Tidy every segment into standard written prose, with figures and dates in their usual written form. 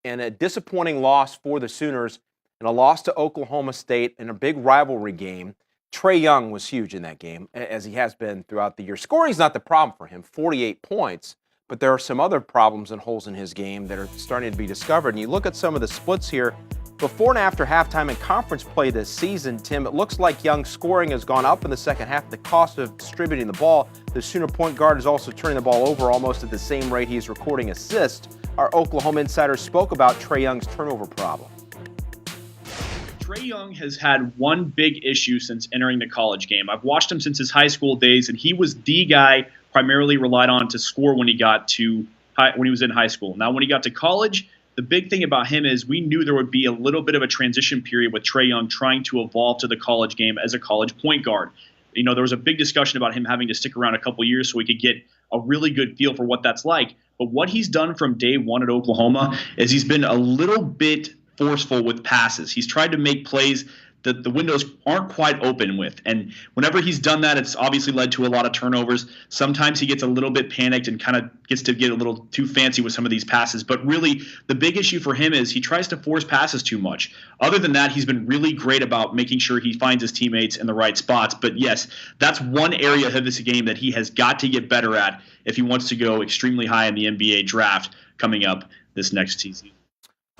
and a disappointing loss for the Sooners and a loss to Oklahoma State in a big rivalry game. Trae Young was huge in that game, as he has been throughout the year. Scoring's not the problem for him, 48 points, but there are some other problems and holes in his game that are starting to be discovered. And you look at some of the splits here, before and after halftime in conference play this season, Tim, it looks like Young's scoring has gone up in the second half at the cost of distributing the ball. The Sooner point guard is also turning the ball over almost at the same rate he's recording assists. Our Oklahoma insider spoke about Trae Young's turnover problem. Trae Young has had one big issue since entering the college game. I've watched him since his high school days, and he was the guy primarily relied on to score when he was in high school. Now, when he got to college, the big thing about him is we knew there would be a little bit of a transition period with Trae Young trying to evolve to the college game as a college point guard. You know, there was a big discussion about him having to stick around a couple years so he could get a really good feel for what that's like. But what he's done from day one at Oklahoma is he's been a little bit forceful with passes. He's tried to make plays that the windows aren't quite open with. And whenever he's done that, it's obviously led to a lot of turnovers. Sometimes he gets a little bit panicked and kind of gets to get a little too fancy with some of these passes. But really, the big issue for him is he tries to force passes too much. Other than that, he's been really great about making sure he finds his teammates in the right spots. But yes, that's one area of this game that he has got to get better at if he wants to go extremely high in the NBA draft coming up this next season.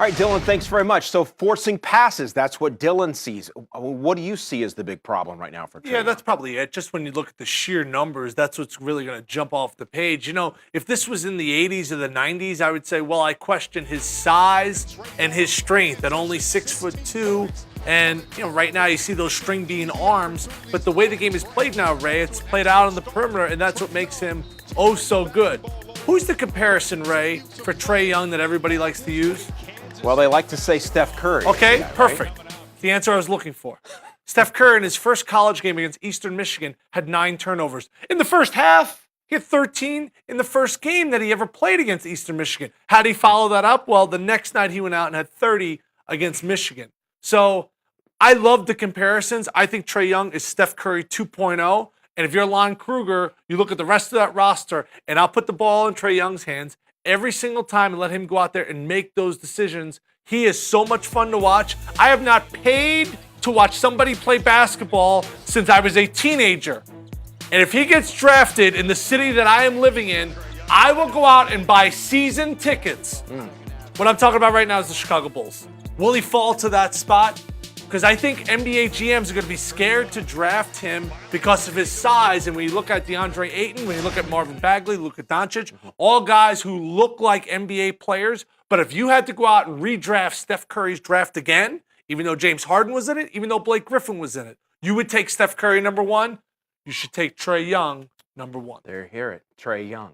All right, Dylan, thanks very much. So forcing passes, that's what Dylan sees. What do you see as the big problem right now for Trae? Yeah, that's probably it. Just when you look at the sheer numbers, that's what's really going to jump off the page. You know, if this was in the 80s or the 90s, I would say, well, I question his size and his strength at only 6'2". And, you know, right now you see those string bean arms. But the way the game is played now, Ray, it's played out on the perimeter, and that's what makes him oh so good. Who's the comparison, Ray, for Trae Young that everybody likes to use? Well, they like to say Steph Curry. Okay, Yeah, perfect. Right? The answer I was looking for. Steph Curry in his first college game against Eastern Michigan had 9 turnovers. In the first half, he had 13 in the first game that he ever played against Eastern Michigan. How did he follow that up? Well, the next night he went out and had 30 against Michigan. So I love the comparisons. I think Trae Young is Steph Curry 2.0. And if you're Lon Kruger, you look at the rest of that roster, and I'll put the ball in Trae Young's hands every single time and let him go out there and make those decisions. He is so much fun to watch. I have not paid to watch somebody play basketball since I was a teenager. And if he gets drafted in the city that I am living in, I will go out and buy season tickets. What I'm talking about right now is the Chicago Bulls. Will he fall to that spot? Because I think NBA GMs are going to be scared to draft him because of his size. And when you look at DeAndre Ayton, when you look at Marvin Bagley, Luka Doncic, all guys who look like NBA players. But if you had to go out and redraft Steph Curry's draft again, even though James Harden was in it, even though Blake Griffin was in it, you would take Steph Curry number 1. You should take Trae Young number 1. There, hear it. Trae Young.